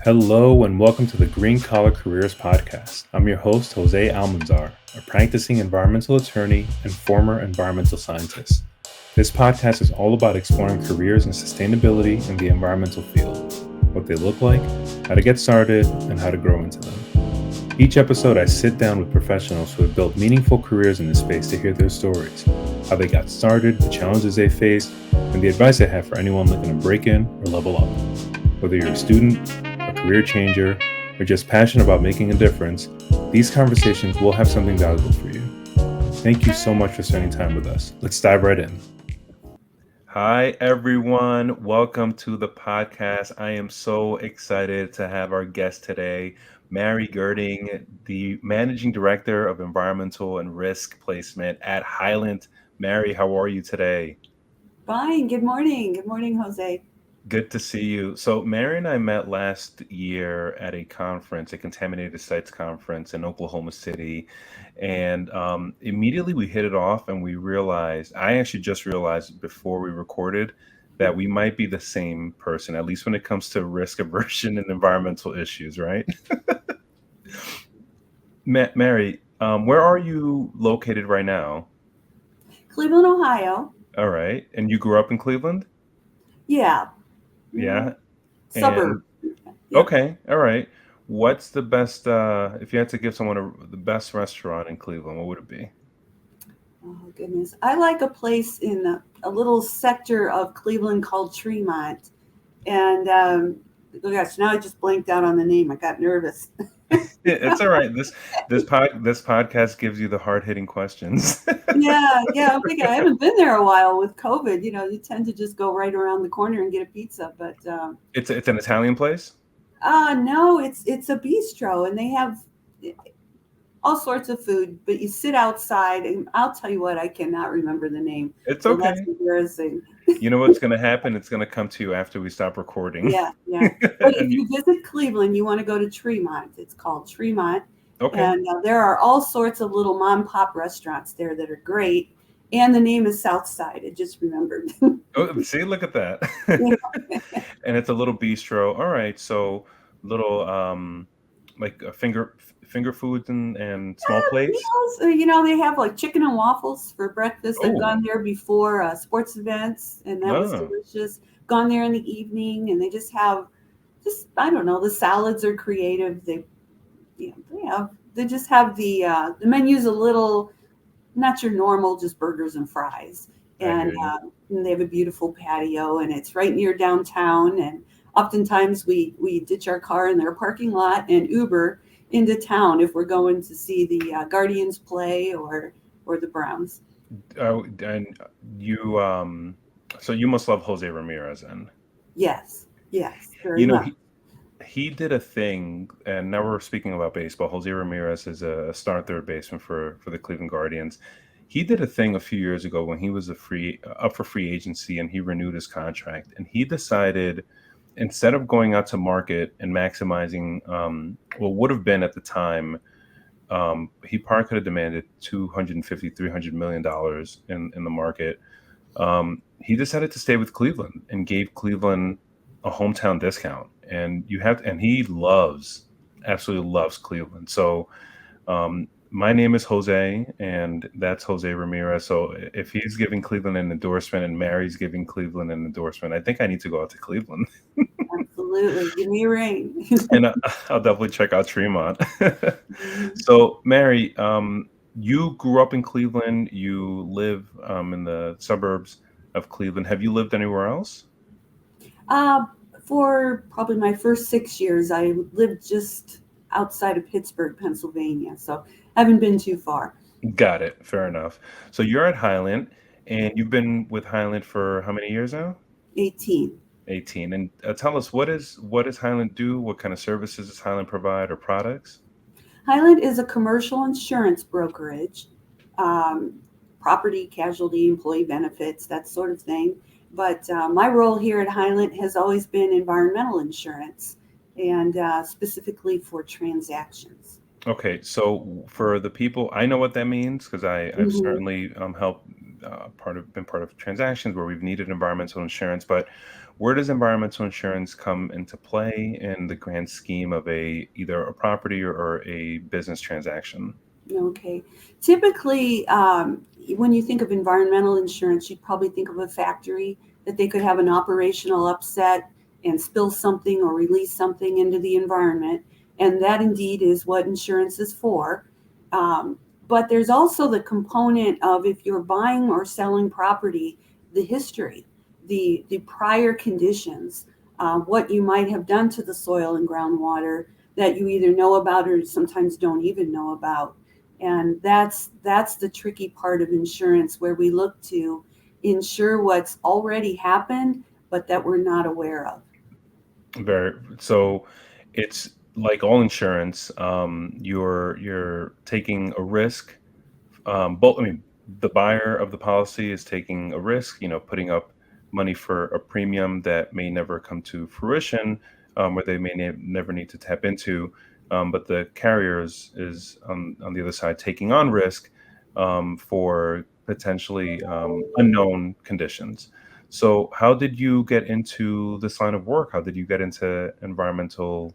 Hello and welcome to the Green Collar Careers Podcast. I'm your host, Jose Almanzar, a practicing environmental attorney and former environmental scientist. This podcast is all about exploring careers in sustainability in the environmental field, what they look like, how to get started, and how to grow into them. Each episode, I sit down with professionals who have built meaningful careers in this space to hear their stories, how they got started, the challenges they faced, and the advice I have for anyone looking to break in or level up. Whether you're a student, a career changer, or just passionate about making a difference, these conversations will have something valuable for you. Thank you so much for spending time with us. Let's dive right in. Hi, everyone. Welcome to the podcast. I am so excited to have our guest today, Mary Gerding, the Managing Director of Environmental and Risk Placement at Hylant. Mary, how are you today? Fine. Good morning. Good morning, Jose. Good to see you. So, Mary and I met last year at a conference, a contaminated sites conference in Oklahoma City. And immediately we hit it off and I actually just realized before we recorded that we might be the same person, at least when it comes to risk aversion and environmental issues, right? Mary, where are you located right now? Cleveland, Ohio. All right. And you grew up in Cleveland? Yeah. Yeah. Suburb. And Yep. okay, all right. What's the best, if you had to give someone the best restaurant in Cleveland, what would it be? Oh, goodness. I like a place in a little sector of Cleveland called Tremont. And oh gosh, now I just blanked out on the name. I got nervous. It's all right. This podcast gives you the hard-hitting questions. Yeah. I'm thinking I haven't been there a while with COVID. You tend to just go right around the corner and get a pizza. But It's an Italian place? no, it's a bistro, and they have all sorts of food, but you sit outside, and I'll tell you what, I cannot remember the name. It's So that's okay. embarrassing. You know what's gonna happen? It's gonna come to you after we stop recording. Yeah. But if And you, you visit Cleveland, you want to go to Tremont. It's called Tremont. okay. And there are all sorts of little mom and pop restaurants there that are great. And the name is Southside. I just remembered. Oh, see, look at that. Yeah. And it's a little bistro. All right, so little like finger foods and small plates. Meals, they have like chicken and waffles for breakfast. I've Oh, gone there before sports events, and that was oh, delicious. Gone there in the evening, and they just have, I don't know, the salads are creative. They just have the menu's a little not your normal just burgers and fries, I hear and, you. and they have a beautiful patio, and it's right near downtown. And oftentimes we ditch our car in their parking lot and Uber into town if we're going to see the Guardians play or the Browns. Oh, and you so you must love Jose Ramirez then. Yes, You very know, much. he did a thing, and now we're speaking about baseball. Jose Ramirez is a star third baseman for the Cleveland Guardians. He did a thing a few years ago when he was a free up for free agency and he renewed his contract. And he decided instead of going out to market and maximizing what would have been at the time, he probably could have demanded 250, $300 million in the market. He decided to stay with Cleveland and gave Cleveland a hometown discount. And he absolutely loves Cleveland. So my name is Jose, and that's Jose Ramirez. So if he's giving Cleveland an endorsement and Mary's giving Cleveland an endorsement, I think I need to go out to Cleveland. Absolutely, give me a ring. And I'll definitely check out Tremont. Mhm. So, Mary, you grew up in Cleveland. You live in the suburbs of Cleveland. Have you lived anywhere else? Uh, for probably my first 6 years, I lived just outside of Pittsburgh, Pennsylvania, so I haven't been too far. Got it. Fair enough. So you're at Hylant, and you've been with Hylant for how many years now? 18. 18. And tell us, what does Hylant do? What kind of services does Hylant provide or products? Hylant is a commercial insurance brokerage, um, property, casualty, employee benefits, that sort of thing. But my role here at Hylant has always been environmental insurance, and specifically for transactions. Okay, so for the people, I know what that means because I've Mhm. certainly helped been part of transactions where we've needed environmental insurance. But where does environmental insurance come into play in the grand scheme of a either a property or a business transaction? Okay. Typically, when you think of environmental insurance, you'd probably think of a factory that they could have an operational upset and spill something or release something into the environment. And that indeed is what insurance is for. But there's also the component of if you're buying or selling property, the history, the prior conditions, what you might have done to the soil and groundwater that you either know about or sometimes don't even know about. And that's the tricky part of insurance, where we look to insure what's already happened but that we're not aware of. Very so it's like all insurance, you're taking a risk. Both, I mean, the buyer of the policy is taking a risk, putting up money for a premium that may never come to fruition, where they may never need to tap into. But the carrier is on the other side taking on risk for potentially unknown conditions. So, how did you get into this line of work? How did you get into environmental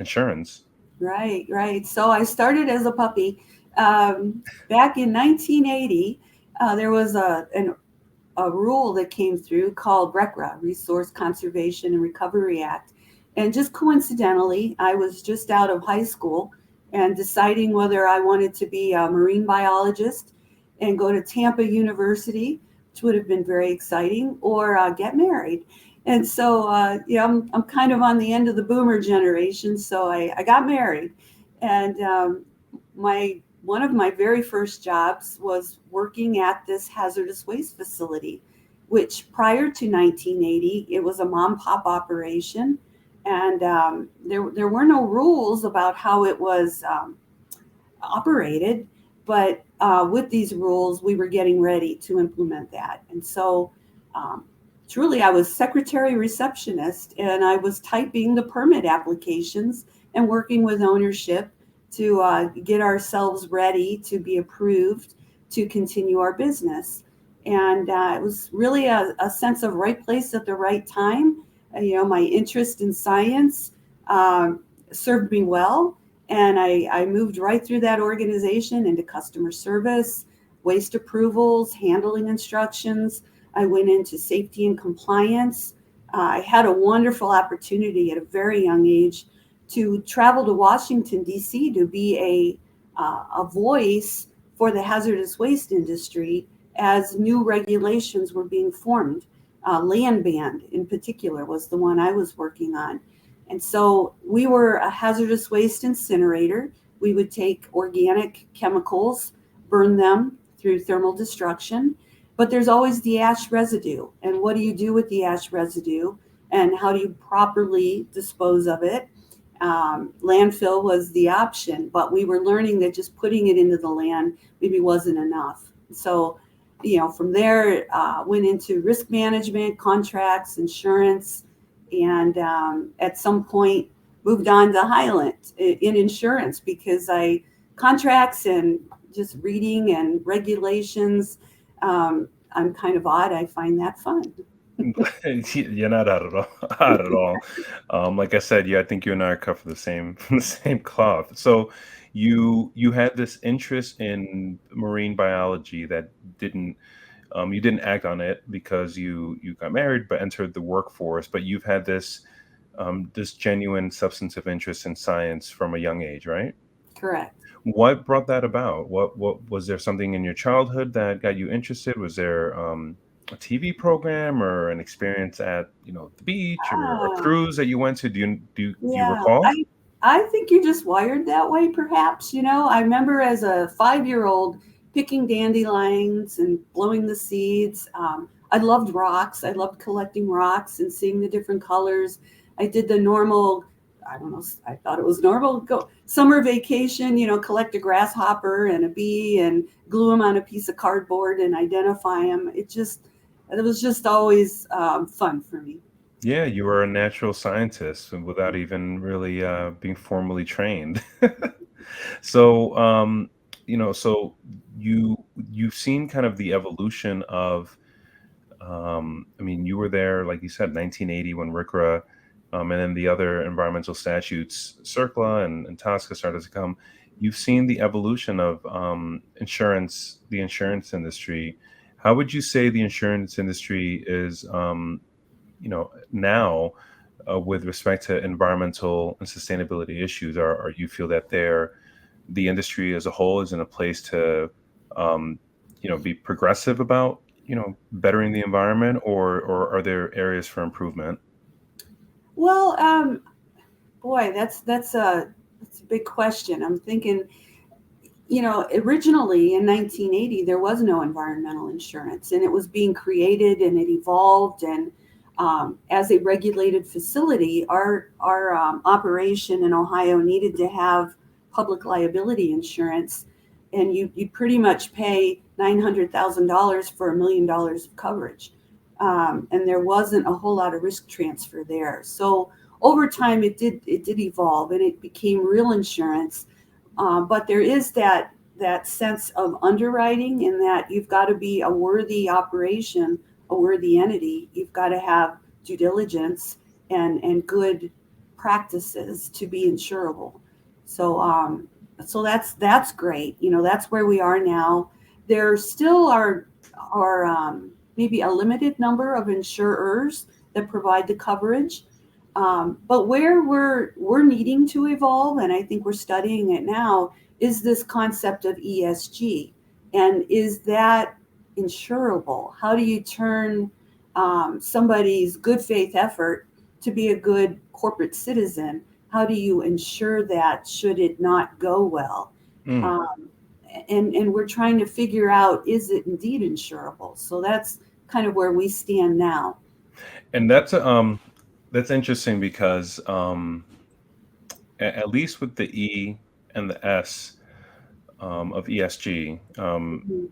insurance? Right, right. So I started as a puppy. Back in 1980, there was a rule that came through called RCRA, Resource Conservation and Recovery Act. And just coincidentally, I was just out of high school and deciding whether I wanted to be a marine biologist and go to Tampa University, which would have been very exciting, or get married. And so, I'm kind of on the end of the boomer generation. So I got married. And my one of my very first jobs was working at this hazardous waste facility, which prior to 1980, it was a mom pop operation. And there were no rules about how it was operated. But with these rules, we were getting ready to implement that. And so, truly, I was secretary receptionist, and I was typing the permit applications and working with ownership to get ourselves ready to be approved to continue our business. And it was really a sense of right place at the right time. My interest in science served me well. And I moved right through that organization into customer service, waste approvals, handling instructions. I went into safety and compliance. I had a wonderful opportunity at a very young age to travel to Washington, D.C. to be a voice for the hazardous waste industry as new regulations were being formed. Land ban, in particular, was the one I was working on. And so we were a hazardous waste incinerator. We would take organic chemicals, burn them through thermal destruction, but there's always the ash residue. And what do you do with the ash residue? And how do you properly dispose of it? Landfill was the option, but we were learning that just putting it into the land maybe wasn't enough. So, from there, went into risk management, contracts, insurance, and at some point moved on to Hylant in insurance because contracts and just reading and regulations. I'm kind of odd. I find that fun. You're not out at all. Out at all. Like I said, yeah, I think you and I are cut from the same from the same cloth. So you had this interest in marine biology that didn't you didn't act on it because you got married but entered the workforce. But you've had this genuine substantive interest in science from a young age, right? Correct. What brought that about? What was there something in your childhood that got you interested? Was there a TV program or an experience at the beach or a Ah, cruise that you went to? Do you yeah. recall? I think you're just wired that way, perhaps. I remember as a 5 year old picking dandelions and blowing the seeds. I loved rocks. I loved collecting rocks and seeing the different colors. I did the normal, I don't know, I thought it was normal. Go summer vacation, collect a grasshopper and a bee and glue them on a piece of cardboard and identify them. It was just always fun for me. Yeah, you were a natural scientist without even really being formally trained. So, so you've seen kind of the evolution of I mean, you were there, like you said, 1980 when RCRA, and then the other environmental statutes, CERCLA and TSCA started to come. You've seen the evolution of insurance, the insurance industry. How would you say the insurance industry is, now with respect to environmental and sustainability issues? Are you feel that the industry as a whole is in a place to, um, be progressive about, bettering the environment, or are there areas for improvement? Well, boy, that's a big question. I'm thinking, originally in 1980, there was no environmental insurance, and it was being created and it evolved. And as a regulated facility, our operation in Ohio needed to have public liability insurance, and you pretty much pay $900,000 for $1 million of coverage. And there wasn't a whole lot of risk transfer there. So over time, it did evolve, and it became real insurance. But there is that sense of underwriting, in that you've got to be a worthy operation, a worthy entity. You've got to have due diligence and good practices to be insurable. So so that's great. That's where we are now. There still are maybe a limited number of insurers that provide the coverage. But where we're needing to evolve, and I think we're studying it now, is this concept of ESG, and is that insurable? How do you turn somebody's good faith effort to be a good corporate citizen? How do you ensure that should it not go well? Mm. Um, and we're trying to figure out, is it indeed insurable? So that's kind of where we stand now. And that's interesting because, at least with the E and the S, of ESG, Mhm.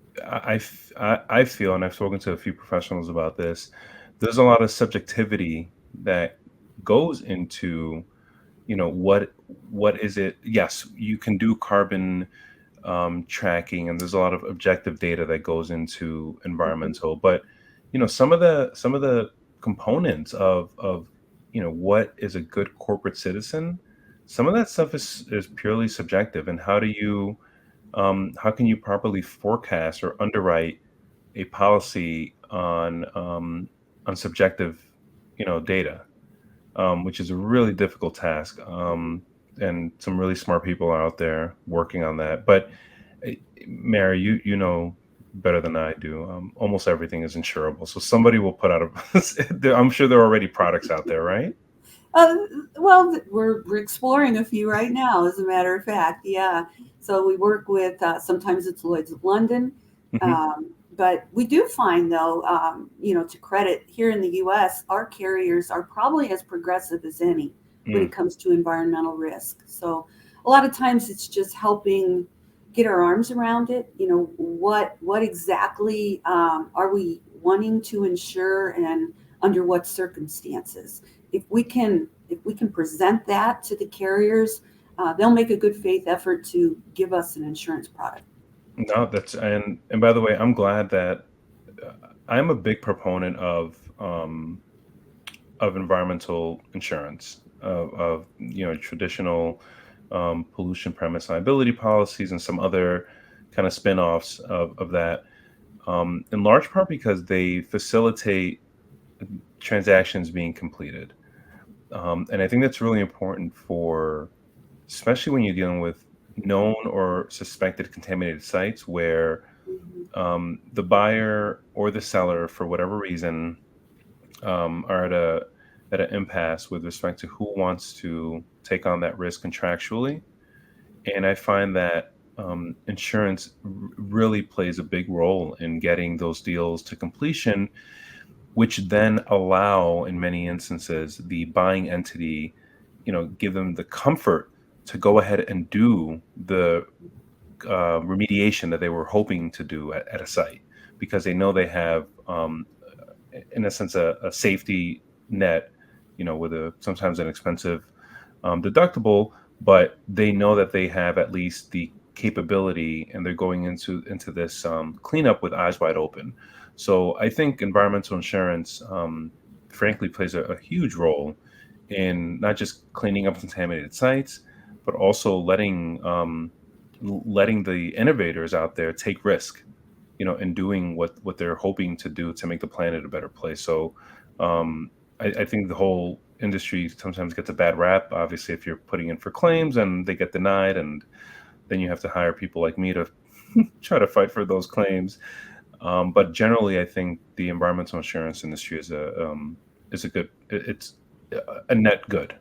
I feel, and I've spoken to a few professionals about this, there's a lot of subjectivity that goes into, what is it? Yes, you can do carbon tracking, and there's a lot of objective data that goes into Mhm. environmental. But some of the components of what is a good corporate citizen, some of that stuff is purely subjective. And how can you properly forecast or underwrite a policy on subjective, data, which is a really difficult task. And some really smart people are out there working on that. But eh, Mary, you know better than I do. Almost everything is insurable, so somebody will put out a. I'm sure there are already products out there, right? Uh, well, we're exploring a few right now, as a matter of fact. Yeah. So we work with, sometimes it's Lloyd's of London. Hmm. But we do find, though, to credit here in the US, our carriers are probably as progressive as any when it Mm. comes to environmental risk. So a lot of times it's just helping get our arms around it. What exactly are we wanting to ensure, and under what circumstances? If we can present that to the carriers, they'll make a good faith effort to give us an insurance product. No, and by the way, I'm glad that uh, I'm a big proponent of environmental insurance, of traditional pollution premise liability policies and some other kind of spin-offs of that, in large part because they facilitate transactions being completed. And I think that's really important for, especially when you're dealing with known or suspected contaminated sites where, Mhm. the buyer or the seller, for whatever reason, are at an impasse with respect to who wants to take on that risk contractually. And I find that, insurance really plays a big role in getting those deals to completion, which then allow, in many instances, the buying entity, give them the comfort to go ahead and do the remediation that they were hoping to do at a site, because they know they have, in a sense, a safety net, with a sometimes an expensive deductible, but they know that they have at least the capability, and they're going into this cleanup with eyes wide open. So I think environmental insurance, frankly, plays a huge role in not just cleaning up contaminated sites, but also letting the innovators out there take risk, in doing what they're hoping to do to make the planet a better place. So I think the whole industry sometimes gets a bad rap. Obviously, if you're putting in for claims and they get denied, and then you have to hire people like me to try to fight for those claims. But generally, I think the environmental insurance industry is a good. It's a net good,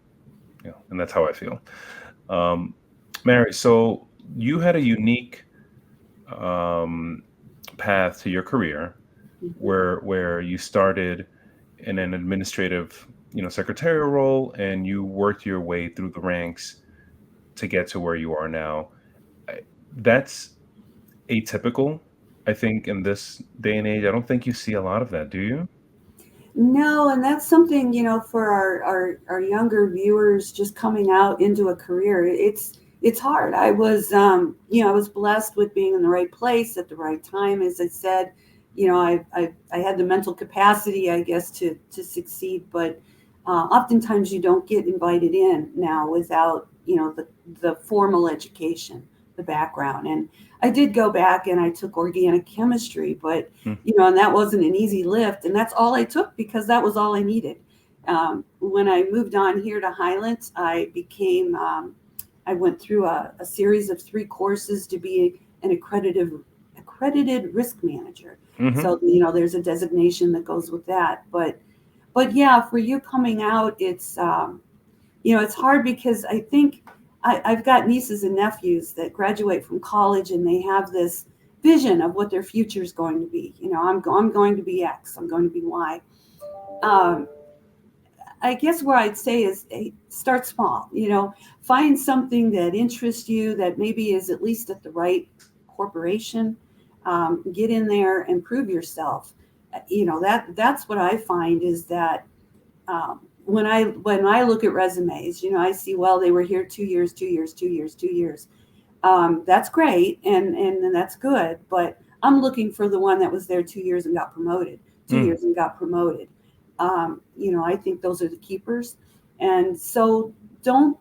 and that's how I feel. Um, Mary, so you had a unique um, path to your career, Mhm. where you started in an administrative, secretarial role, and you worked your way through the ranks to get to where you are now. That's atypical, I think, in this day and age. I don't think you see a lot of that, do you? No, and that's something, for our younger viewers just coming out into a career. It's hard. I was blessed with being in the right place at the right time. As I said, I had the mental capacity, I guess, to succeed, but oftentimes you don't get invited in now without, the formal education, the background. And I did go back and I took organic chemistry, but Mm, and that wasn't an easy lift. And that's all I took because that was all I needed. When I moved on here to Hylant, I went through a series of 3 courses to be an accredited risk manager. mhm. So, there's a designation that goes with that. But yeah, for you coming out, it's hard because I think I've got nieces and nephews that graduate from college and they have this vision of what their future is going to be. I'm going to be X, I'm going to be Y. Um, I guess what I'd say is, hey, start small. Find something that interests you that maybe is at least at the right corporation. Get in there and prove yourself. That's what I find is that when I look at resumes, I see, well, they were here 2 years, 2 years, 2 years, 2 years. That's great, and that's good. But I'm looking for the one that was there 2 years and got promoted, two Mm. years and got promoted. I think those are the keepers. And so don't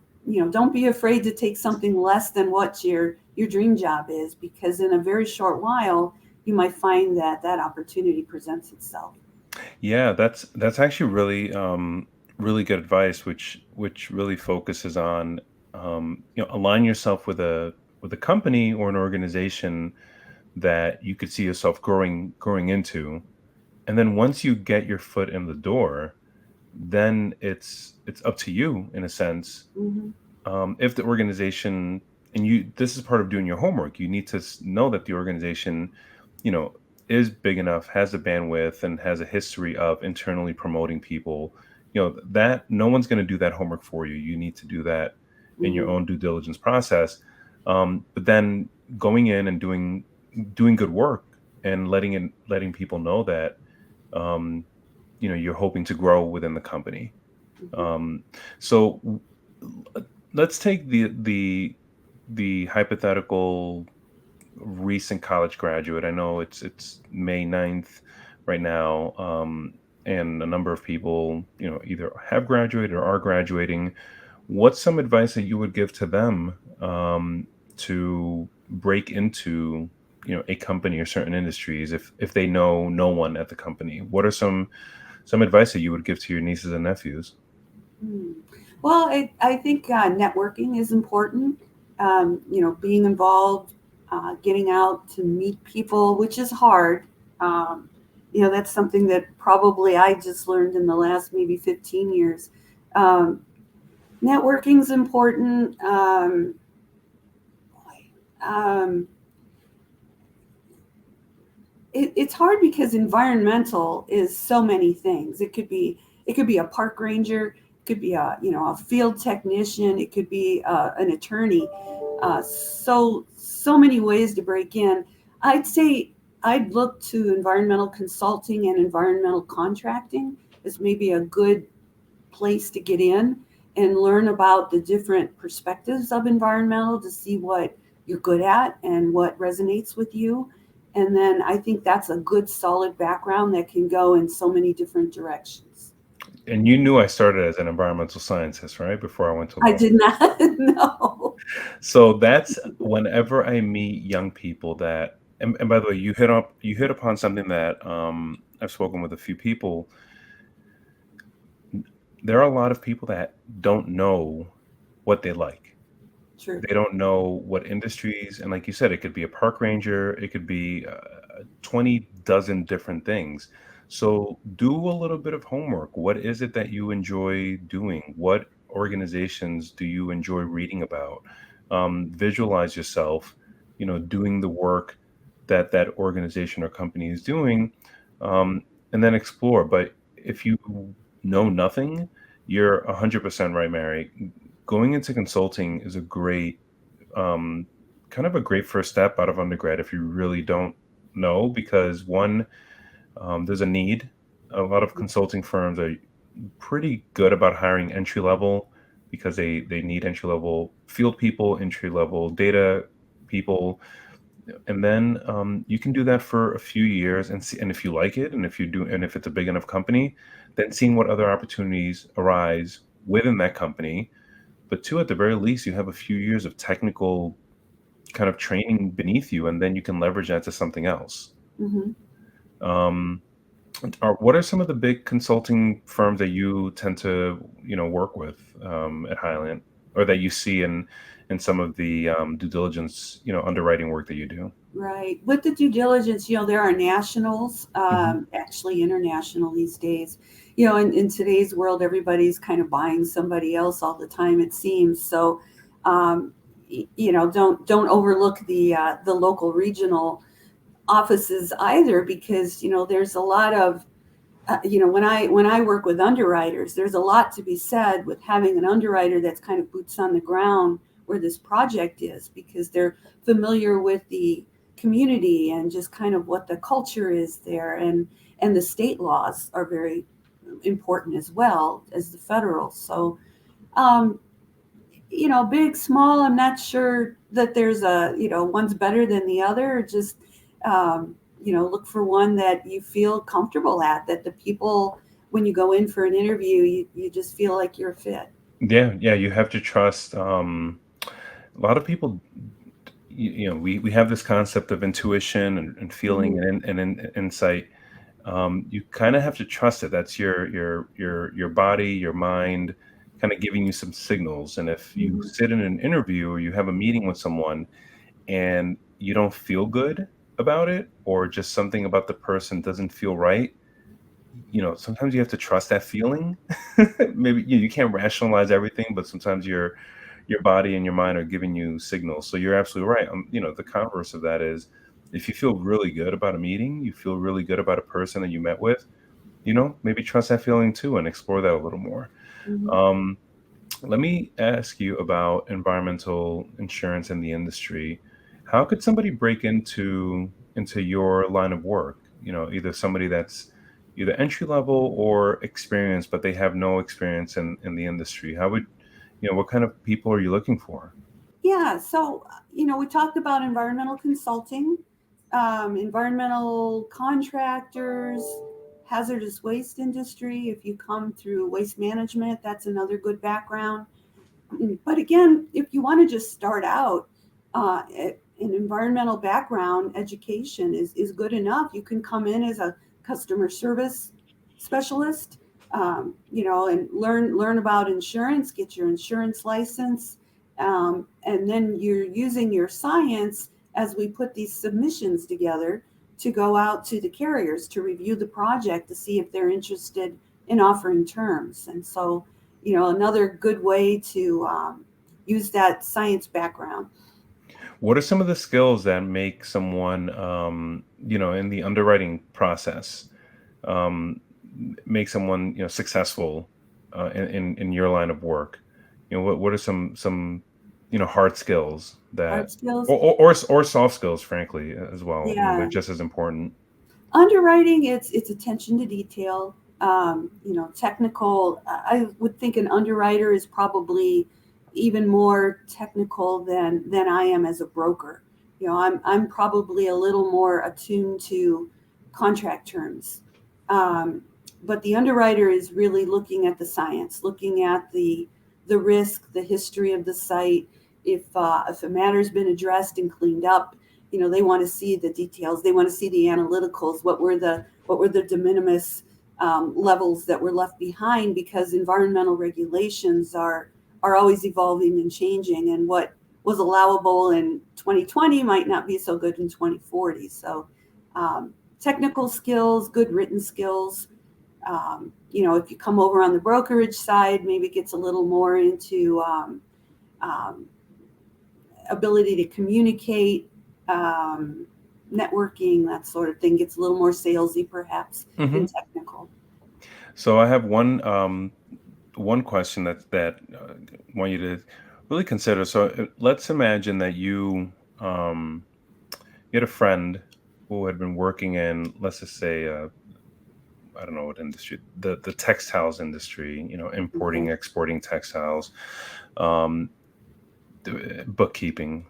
be afraid to take something less than what your dream job is, because in a very short while you might find that that opportunity presents itself. Yeah, that's actually really good advice, which really focuses on align yourself with a company or an organization that you could see yourself growing into, and then once you get your foot in the door, then it's up to you in a sense. Hmm. If the organization, and you this is part of doing your homework, you need to know that the organization, you know is big enough, has the bandwidth, and has a history of internally promoting people, that no one's going to do that homework for you. You need to do that in your Hmm. own due diligence process. But then going in and doing good work, and letting people know that um, you're hoping to grow within the company. Hmm. um, so let's take the hypothetical recent college graduate. I know it's May 9th right now, and a number of people, either have graduated or are graduating. What's some advice that you would give to them, to break into, a company or certain industries, if they know no one at the company? What are some advice that you would give to your nieces and nephews? Hmm. Well, I think networking is important. Being involved, getting out to meet people, which is hard. Um, that's something that probably I just learned in the last maybe 15 years. Um, Networking is important. Um, it's hard because environmental is so many things. It could be a park ranger, it could be a field technician, it could be an attorney. So many ways to break in. I'd say I'd look to environmental consulting and environmental contracting as maybe a good place to get in and learn about the different perspectives of environmental to see what you're good at and what resonates with you. And then I think that's a good solid background that can go in so many different directions. And you knew I started as an environmental scientist, right? Before I went to I law did school. not know. So that's whenever I meet young people that, and by the way, you hit upon something that I've spoken with a few people. There are a lot of people that don't know what they like. True. They don't know what industries, and like you said, it could be a park ranger, it could be 20 dozen different things. So do a little bit of homework. What is it that you enjoy doing? What organizations do you enjoy reading about? Visualize yourself, doing the work that that organization or company is doing, um, and then explore. But if you know nothing, you're 100% right, Mary. Going into consulting is a great, um, kind of a great first step out of undergrad if you really don't know, because one, there's a need. A lot of consulting firms are pretty good about hiring entry level because they need entry level field people, entry level data people, and then you can do that for a few years and see, and if you like it, and if you do, and if it's a big enough company, then seeing what other opportunities arise within that company. But two, at the very least, you have a few years of technical kind of training beneath you, and then you can leverage that to something else. Hmm. Um, what are some of the big consulting firms that you tend to, work with at Hylant, or that you see in some of the due diligence, underwriting work that you do? Right. With the due diligence, there are nationals, Hmm. actually international these days. In today's world, everybody's kind of buying somebody else all the time, it seems. So, um, don't overlook the local regional offices either, because there's a lot of when I work with underwriters, there's a lot to be said with having an underwriter that's kind of boots on the ground where this project is, because they're familiar with the community and just kind of what the culture is there, and the state laws are very important as well as the federal. So, um, big, small, I'm not sure that there's one's better than the other. Just, look for one that you feel comfortable at, that the people, when you go in for an interview, you just feel like you're a fit. Yeah, yeah, you have to trust. A lot of people, we have this concept of intuition and feeling Hmm. and insight. You kind of have to trust it. That's your body, your mind, kind of giving you some signals. And if you Hmm. sit in an interview or you have a meeting with someone and you don't feel good about it, or just something about the person doesn't feel right, sometimes you have to trust that feeling. Maybe you can't rationalize everything, but sometimes your body and your mind are giving you signals. So you're absolutely right. The converse of that is, if you feel really good about a meeting, you feel really good about a person that you met with, maybe trust that feeling too and explore that a little more. Hmm. Um, Let me ask you about environmental insurance in the industry. How could somebody break into your line of work? Either somebody that's either entry level or experienced, but they have no experience in the industry. How would what kind of people are you looking for? Yeah. So, we talked about environmental consulting, environmental contractors, hazardous waste industry. If you come through waste management, that's another good background. But again, if you want to just start out, an environmental background education is good enough. You can come in as a customer service specialist, and learn about insurance, get your insurance license, and then you're using your science as we put these submissions together to go out to the carriers to review the project to see if they're interested in offering terms. And so, another good way to use that science background. What are some of the skills that make someone, in the underwriting process, um, make someone, successful in your line of work? What are some hard skills that, Hard skills. or soft skills, frankly, as well. They're Yeah. just as important. Underwriting, it's attention to detail. Technical. I would think an underwriter is probably even more technical than I am as a broker. I'm probably a little more attuned to contract terms. Um, but the underwriter is really looking at the science, looking at the risk, the history of the site. If a matter's been addressed and cleaned up, they want to see the details. They want to see the analyticals. What were the de minimis levels that were left behind, because environmental regulations are always evolving and changing, and what was allowable in 2020 might not be so good in 2040. So technical skills, good written skills. If you come over on the brokerage side, maybe it gets a little more into um, ability to communicate, networking, that sort of thing. Gets a little more salesy perhaps Hmm. than technical. So I have one question that I want you to really consider. So let's imagine that you had a friend who had been working in, let's just say, I don't know what industry, the textiles industry, Okay. importing, exporting textiles, um, bookkeeping.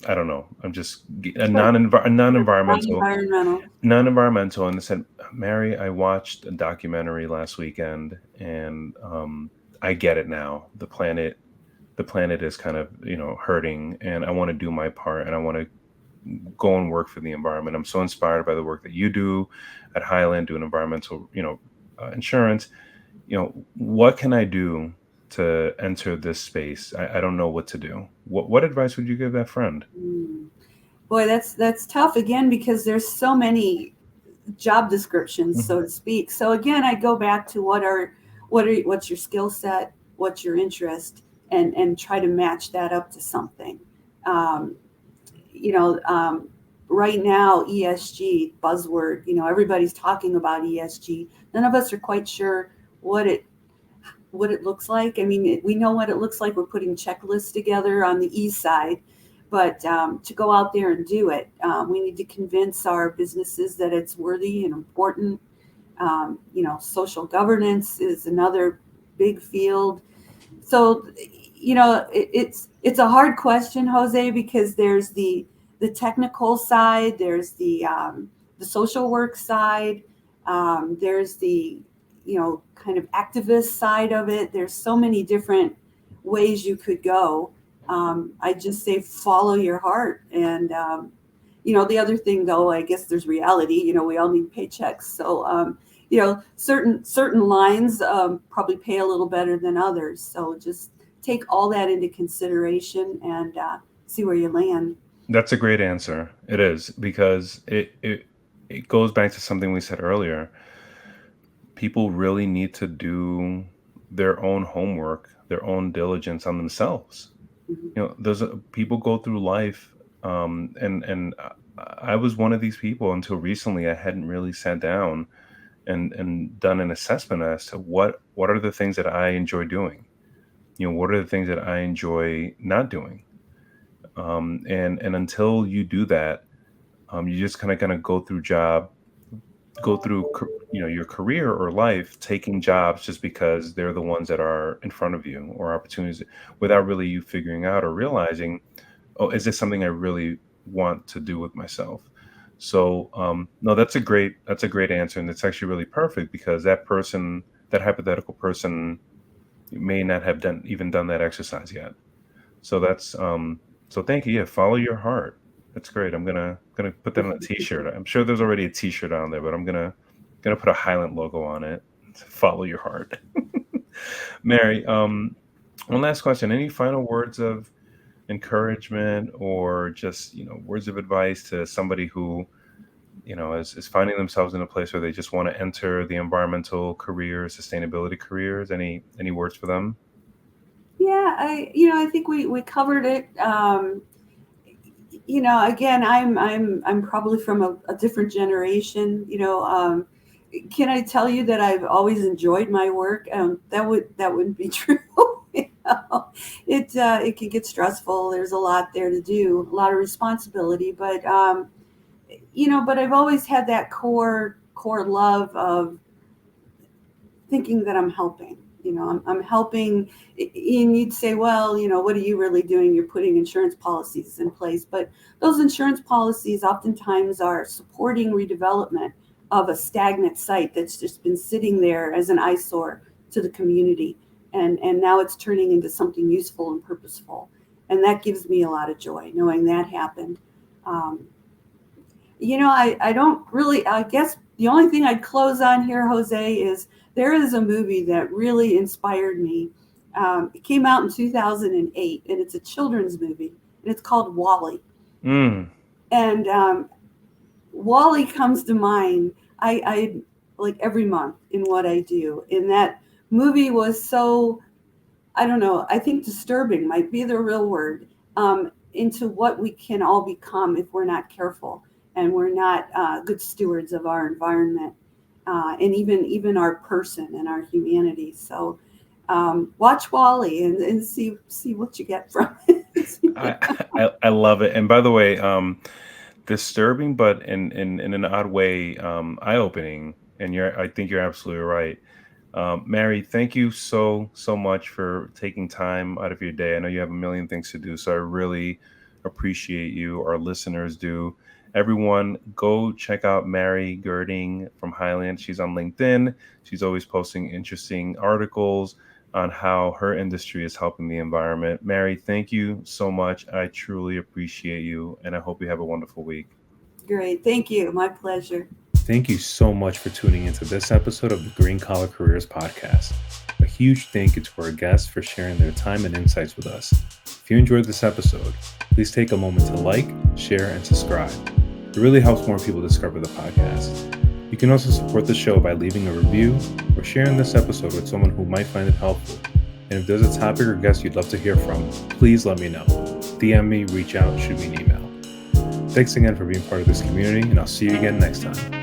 I don't know. I'm just Sure. a non-environmental, Non-environmental. non-environmental, and they said, Mary, I watched a documentary last weekend, and I get it now. The planet is kind of hurting, and I want to do my part, and I want to go and work for the environment. I'm so inspired by the work that you do at Hylant, doing environmental, insurance. What can I do to enter this space? I don't know what to do. What advice would you give that friend? Mm. Boy, that's tough again, because there's so many job descriptions, Mhm. so to speak. So again, I go back to what's your skill set, what's your interest, and try to match that up to something. Um, you know, um, right now, ESG buzzword. Everybody's talking about ESG. None of us are quite sure what it looks like. I mean, we know what it looks like. We're putting checklists together on the E side, but to go out there and do it, we need to convince our businesses that it's worthy and important. Social governance is another big field. So, it's a hard question, Jose, because there's the technical side, there's the social work side, there's the kind of activist side of it. There's so many different ways you could go. I just say follow your heart, and the other thing, though, I guess there's reality. We all need paychecks, so certain lines probably pay a little better than others. So just take all that into consideration and see where you land. That's a great answer. It is because it goes back to something we said earlier. People really need to do their own homework, their own diligence on themselves. Mhm. People go through life, and I was one of these people until recently. I hadn't really sat down and done an assessment as to what are the things that I enjoy doing. What are the things that I enjoy not doing? And until you do that, you just kind of go through your career or life taking jobs just because they're the ones that are in front of you, or opportunities, without really you figuring out or realizing, oh, is this something I really want to do with myself? So no, that's a great answer, and it's actually really perfect because that hypothetical person may not have done that exercise yet. So thank you. Yeah, follow your heart. That's great. I'm gonna put that on a t-shirt. I'm sure there's already a t-shirt on there, but I'm gonna put a Highland logo on it. Follow your heart. Mary, one last question. Any final words of encouragement, or just words of advice to somebody who is finding themselves in a place where they just want to enter the environmental career, sustainability careers? Any words for them? Yeah, I think we covered it. Again, I'm probably from a different generation. Can I tell you that I've always enjoyed my work? That wouldn't be true. It can get stressful. There's a lot there to do, a lot of responsibility, but I've always had that core love of thinking that I'm helping. I'm helping. And you'd say, well, what are you really doing? You're putting insurance policies in place. But those insurance policies oftentimes are supporting redevelopment of a stagnant site that's just been sitting there as an eyesore to the community. And now it's turning into something useful and purposeful. And that gives me a lot of joy knowing that happened. Um, I don't really, I guess the only thing I'd close on here, Jose, is there is a movie that really inspired me. It came out in 2008, and it's a children's movie, and it's called Wall-E. Mm. And Wall-E comes to mind. I like every month in what I do. And that movie was so, I don't know, I think disturbing might be the real word, into what we can all become if we're not careful and we're not good stewards of our environment, and even our person and our humanity. So watch Wall-E and see what you get from it. I love it. And by the way, disturbing, but in an odd way, eye-opening. And I think you're absolutely right. Mary, thank you so much for taking time out of your day. I know you have a million things to do, so I really appreciate you. Our listeners do. Everyone, go check out Mary Gerding from Hylant. She's on LinkedIn. She's always posting interesting articles on how her industry is helping the environment. Mary, thank you so much. I truly appreciate you, and I hope you have a wonderful week. Great. Thank you. My pleasure. Thank you so much for tuning into this episode of the Green Collar Careers Podcast. A huge thank you to our guests for sharing their time and insights with us. If you enjoyed this episode, please take a moment to like, share, and subscribe. It really helps more people discover the podcast. You can also support the show by leaving a review or sharing this episode with someone who might find it helpful. And if there's a topic or guest you'd love to hear from, please let me know. DM me, reach out, shoot me an email. Thanks again for being part of this community, and I'll see you again next time.